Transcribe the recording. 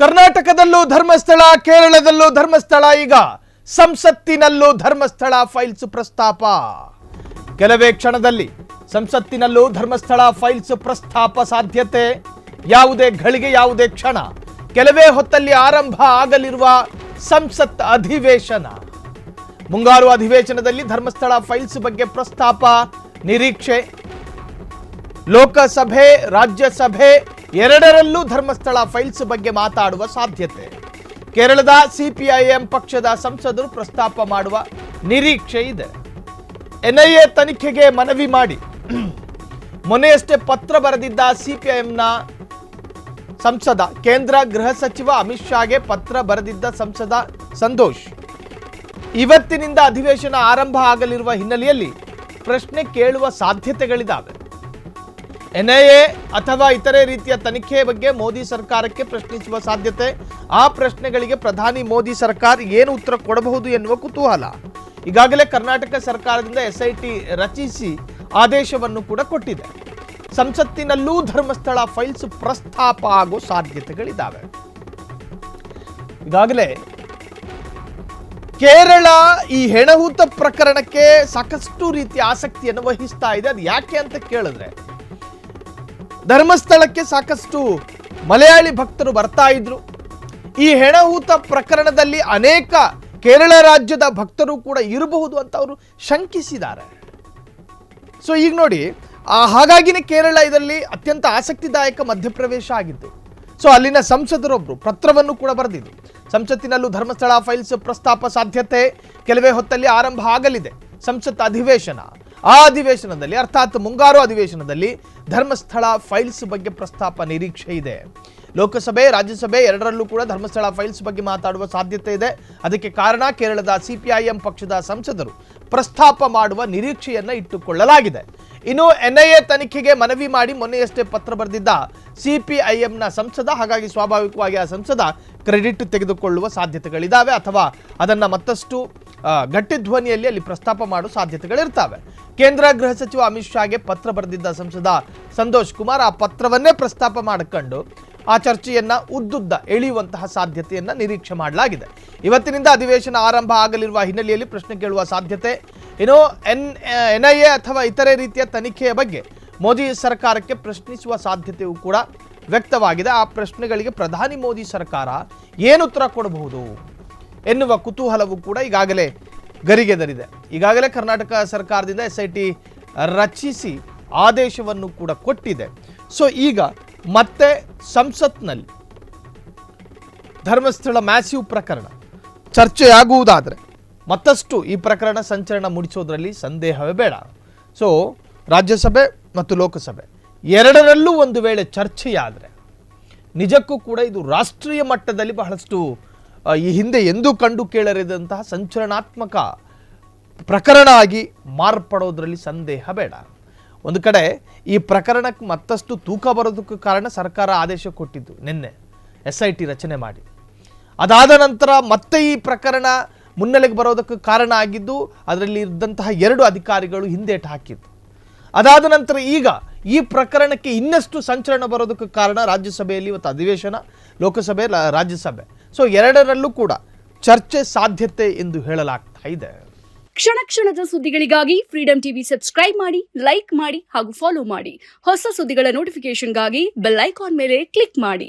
ಕರ್ನಾಟಕದಲ್ಲೂ ಧರ್ಮಸ್ಥಳ, ಕೇರಳದಲ್ಲೂ ಧರ್ಮಸ್ಥಳ, ಈಗ ಸಂಸತ್ತಿನಲ್ಲೂ ಧರ್ಮಸ್ಥಳ ಫೈಲ್ಸ್ ಪ್ರಸ್ತಾಪ. ಕೆಲವೇ ಕ್ಷಣದಲ್ಲಿ ಸಂಸತ್ತಿನಲ್ಲೂ ಧರ್ಮಸ್ಥಳ ಫೈಲ್ಸ್ ಪ್ರಸ್ತಾಪ ಸಾಧ್ಯತೆ. ಯಾವುದೇ ಘಳಿಗೆ, ಯಾವುದೇ ಕ್ಷಣ, ಕೆಲವೇ ಹೊತ್ತಲ್ಲಿ ಆರಂಭ ಆಗಲಿರುವ ಸಂಸತ್ ಅಧಿವೇಶನ. ಮುಂಗಾರು ಅಧಿವೇಶನದಲ್ಲಿ ಧರ್ಮಸ್ಥಳ ಫೈಲ್ಸ್ ಬಗ್ಗೆ ಪ್ರಸ್ತಾಪ ನಿರೀಕ್ಷೆ. ಲೋಕಸಭೆ, ರಾಜ್ಯಸಭೆ ಎರಡರಲ್ಲೂ ಧರ್ಮಸ್ಥಳ ಫೈಲ್ಸ್ ಬಗ್ಗೆ ಮಾತಾಡುವ ಸಾಧ್ಯತೆ. ಕೇರಳದ ಸಿಪಿಐಎಂ ಪಕ್ಷದ ಸಂಸದರು ಪ್ರಸ್ತಾಪ ಮಾಡುವ ನಿರೀಕ್ಷೆ ಇದೆ. ಎನ್ಐಎ ತನಿಖೆಗೆ ಮನವಿ ಮಾಡಿ ಮೊನ್ನೆಯಷ್ಟೇ ಪತ್ರ ಬರೆದಿದ್ದ ಸಿಪಿಐಎಂನ ಸಂಸದ, ಕೇಂದ್ರ ಗೃಹ ಸಚಿವ ಅಮಿತ್ ಶಾಗೆ ಪತ್ರ ಬರೆದಿದ್ದ ಸಂಸದ ಸಂತೋಷ್ ಇವತ್ತಿನಿಂದ ಅಧಿವೇಶನ ಆರಂಭ ಆಗಲಿರುವ ಹಿನ್ನೆಲೆಯಲ್ಲಿ ಪ್ರಶ್ನೆ ಕೇಳುವ ಸಾಧ್ಯತೆಗಳಿದ್ದಾವೆ. ಎನ್ಐಎ ಅಥವಾ ಇತರೆ ರೀತಿಯ ತನಿಖೆ ಬಗ್ಗೆ ಮೋದಿ ಸರ್ಕಾರಕ್ಕೆ ಪ್ರಶ್ನಿಸುವ ಸಾಧ್ಯತೆ. ಆ ಪ್ರಶ್ನೆಗಳಿಗೆ ಪ್ರಧಾನಿ ಮೋದಿ ಸರ್ಕಾರ ಏನು ಉತ್ತರ ಕೊಡಬಹುದು ಎನ್ನುವ ಕುತೂಹಲ. ಈಗಾಗಲೇ ಕರ್ನಾಟಕ ಸರ್ಕಾರದಿಂದ ಎಸ್ಐಟಿ ರಚಿಸಿ ಆದೇಶವನ್ನು ಕೂಡ ಕೊಟ್ಟಿದೆ. ಸಂಸತ್ತಿನಲ್ಲೂ ಧರ್ಮಸ್ಥಳ ಫೈಲ್ಸ್ ಪ್ರಸ್ತಾಪ ಆಗೋ ಸಾಧ್ಯತೆಗಳಿದ್ದಾವೆ. ಈಗಾಗಲೇ ಕೇರಳ ಈ ಹೆಣಹೂತ ಪ್ರಕರಣಕ್ಕೆ ಸಾಕಷ್ಟು ರೀತಿಯ ಆಸಕ್ತಿಯನ್ನು ವಹಿಸ್ತಾ ಇದೆ. ಅದು ಯಾಕೆ ಅಂತ ಕೇಳಿದ್ರೆ, ಧರ್ಮಸ್ಥಳಕ್ಕೆ ಸಾಕಷ್ಟು ಮಲಯಾಳಿ ಭಕ್ತರು ಬರ್ತಾ ಇದ್ರು. ಈ ಹೆಣಹೂತ ಪ್ರಕರಣದಲ್ಲಿ ಅನೇಕ ಕೇರಳ ರಾಜ್ಯದ ಭಕ್ತರು ಕೂಡ ಇರಬಹುದು ಅಂತ ಅವರು ಶಂಕಿಸಿದ್ದಾರೆ. ಸೊ ಈಗ ನೋಡಿ, ಹಾಗಾಗಿನೇ ಕೇರಳ ಇದರಲ್ಲಿ ಅತ್ಯಂತ ಆಸಕ್ತಿದಾಯಕ ಮಧ್ಯಪ್ರವೇಶ ಆಗಿದ್ದು. ಸೊ ಅಲ್ಲಿನ ಸಂಸದರೊಬ್ಬರು ಪತ್ರವನ್ನು ಕೂಡ ಬರೆದಿದ್ದು, ಸಂಸತ್ತಿನಲ್ಲೂ ಧರ್ಮಸ್ಥಳ ಫೈಲ್ಸ್ ಪ್ರಸ್ತಾಪ ಸಾಧ್ಯತೆ. ಕೆಲವೇ ಹೊತ್ತಲ್ಲಿ ಆರಂಭ ಆಗಲಿದೆ ಸಂಸತ್ ಅಧಿವೇಶನ. ಆ ಅಧಿವೇಶನದಲ್ಲಿ, ಅರ್ಥಾತ್ ಮುಂಗಾರು ಅಧಿವೇಶನದಲ್ಲಿ ಧರ್ಮಸ್ಥಳ ಫೈಲ್ಸ್ ಬಗ್ಗೆ ಪ್ರಸ್ತಾಪ ನಿರೀಕ್ಷೆ ಇದೆ. ಲೋಕಸಭೆ, ರಾಜ್ಯಸಭೆ ಎರಡರಲ್ಲೂ ಕೂಡ ಧರ್ಮಸ್ಥಳ ಫೈಲ್ಸ್ ಬಗ್ಗೆ ಮಾತಾಡುವ ಸಾಧ್ಯತೆ ಇದೆ. ಅದಕ್ಕೆ ಕಾರಣ ಕೇರಳದ ಸಿಪಿಐಎಂ ಪಕ್ಷದ ಸಂಸದರು ಪ್ರಸ್ತಾಪ ಮಾಡುವ ನಿರೀಕ್ಷೆಯನ್ನ ಇಟ್ಟುಕೊಳ್ಳಲಾಗಿದೆ. ಇನ್ನು ಎನ್ಐಎ ತನಿಖೆಗೆ ಮನವಿ ಮಾಡಿ ಮೊನ್ನೆಯಷ್ಟೇ ಪತ್ರ ಬರೆದಿದ್ದ ಸಿಪಿಐಎಂನ ಸಂಸದ, ಹಾಗಾಗಿ ಸ್ವಾಭಾವಿಕವಾಗಿ ಆ ಸಂಸದ ಕ್ರೆಡಿಟ್ ತೆಗೆದುಕೊಳ್ಳುವ ಸಾಧ್ಯತೆಗಳಿದ್ದಾವೆ, ಅಥವಾ ಅದನ್ನ ಮತ್ತಷ್ಟು ಗಟ್ಟಿ ಧ್ವನಿಯಲ್ಲಿ ಅಲ್ಲಿ ಪ್ರಸ್ತಾಪ ಮಾಡುವ ಸಾಧ್ಯತೆಗಳಿರ್ತವೆ. ಕೇಂದ್ರ ಗೃಹ ಸಚಿವ ಅಮಿತ್ ಶಾಗೆ ಪತ್ರ ಬರೆದಿದ್ದ ಸಂಸದ ಸಂತೋಷ್ ಕುಮಾರ್ ಆ ಪತ್ರವನ್ನೇ ಪ್ರಸ್ತಾಪ ಮಾಡಿಕೊಂಡು ಆ ಚರ್ಚೆಯನ್ನ ಉದ್ದುದ್ದ ಎಳೆಯುವಂತಹ ಸಾಧ್ಯತೆಯನ್ನ ನಿರೀಕ್ಷೆ ಮಾಡಲಾಗಿದೆ. ಇವತ್ತಿನಿಂದ ಅಧಿವೇಶನ ಆರಂಭ ಆಗಲಿರುವ ಹಿನ್ನೆಲೆಯಲ್ಲಿ ಪ್ರಶ್ನೆ ಕೇಳುವ ಸಾಧ್ಯತೆ. ಇನ್ನು ಎನ್ಐಎ ಅಥವಾ ಇತರೆ ರೀತಿಯ ತನಿಖೆಯ ಬಗ್ಗೆ ಮೋದಿ ಸರ್ಕಾರಕ್ಕೆ ಪ್ರಶ್ನಿಸುವ ಸಾಧ್ಯತೆಯೂ ಕೂಡ ವ್ಯಕ್ತವಾಗಿದೆ. ಆ ಪ್ರಶ್ನೆಗಳಿಗೆ ಪ್ರಧಾನಿ ಮೋದಿ ಸರ್ಕಾರ ಏನು ಉತ್ತರ ಕೊಡಬಹುದು ಎನ್ನುವ ಕುತೂಹಲವೂ ಕೂಡ ಈಗಾಗಲೇ ಗರಿಗೆದರಿದೆ. ಈಗಾಗಲೇ ಕರ್ನಾಟಕ ಸರ್ಕಾರದಿಂದ ಎಸ್ಐಟಿ ರಚಿಸಿ ಆದೇಶವನ್ನು ಕೂಡ ಕೊಟ್ಟಿದೆ. ಸೊ ಈಗ ಮತ್ತೆ ಸಂಸತ್ನಲ್ಲಿ ಧರ್ಮಸ್ಥಳ ಮ್ಯಾಸಿವ್ ಪ್ರಕರಣ ಚರ್ಚೆಯಾಗುವುದಾದರೆ ಮತ್ತಷ್ಟು ಈ ಪ್ರಕರಣ ಸಂಚಲನ ಮೂಡಿಸೋದ್ರಲ್ಲಿ ಸಂದೇಹವೇ ಬೇಡ. ಸೊ ರಾಜ್ಯಸಭೆ ಮತ್ತು ಲೋಕಸಭೆ ಎರಡರಲ್ಲೂ ಒಂದು ವೇಳೆ ಚರ್ಚೆಯಾದರೆ ನಿಜಕ್ಕೂ ಕೂಡ ಇದು ರಾಷ್ಟ್ರೀಯ ಮಟ್ಟದಲ್ಲಿ ಬಹಳಷ್ಟು ಈ ಹಿಂದೆ ಎಂದೂ ಕಂಡು ಕೇಳರಿದಂತಹ ಸಂಚಲನಾತ್ಮಕ ಪ್ರಕರಣ ಆಗಿ ಮಾರ್ಪಡೋದ್ರಲ್ಲಿ ಸಂದೇಹ ಬೇಡ. ಒಂದು ಕಡೆ ಈ ಪ್ರಕರಣಕ್ಕೆ ಮತ್ತಷ್ಟು ತೂಕ ಬರೋದಕ್ಕೆ ಕಾರಣ ಸರ್ಕಾರ ಆದೇಶ ಕೊಟ್ಟಿದ್ದು ನಿನ್ನೆ ಎಸ್ಐಟಿ ರಚನೆ ಮಾಡಿ. ಅದಾದ ನಂತರ ಮತ್ತೆ ಈ ಪ್ರಕರಣ ಮುನ್ನೆಲೆಗೆ ಬರೋದಕ್ಕೆ ಕಾರಣ ಆಗಿದ್ದು ಅದರಲ್ಲಿ ಇದ್ದಂತಹ 2 ಅಧಿಕಾರಿಗಳು ಹಿಂದೇಟು ಹಾಕಿದ್ದು. ಅದಾದ ನಂತರ ಈಗ ಈ ಪ್ರಕರಣಕ್ಕೆ ಇನ್ನಷ್ಟು ಸಂಚಲನ ಬರೋದಕ್ಕೆ ಕಾರಣ ರಾಜ್ಯಸಭೆಯಲ್ಲಿ ಇವತ್ತು ಅಧಿವೇಶನ, ಲೋಕಸಭೆ, ರಾಜ್ಯಸಭೆ. ಸೊ ಎರಡರಲ್ಲೂ ಕೂಡ ಚರ್ಚೆ ಸಾಧ್ಯತೆ ಎಂದು ಹೇಳಲಾಗ್ತಾ ಇದೆ. ಕ್ಷಣ ಕ್ಷಣದ ಸುದ್ದಿಗಳಿಗಾಗಿ ಫ್ರೀಡಂ ಟಿವಿ ಸಬ್ಸ್ಕ್ರೈಬ್ ಮಾಡಿ, ಲೈಕ್ ಮಾಡಿ ಹಾಗೂ ಫಾಲೋ ಮಾಡಿ. ಹೊಸ ಸುದ್ದಿಗಳ ನೋಟಿಫಿಕೇಶನ್ಗಾಗಿ ಬೆಲ್ ಐಕಾನ್ ಮೇಲೆ ಕ್ಲಿಕ್ ಮಾಡಿ.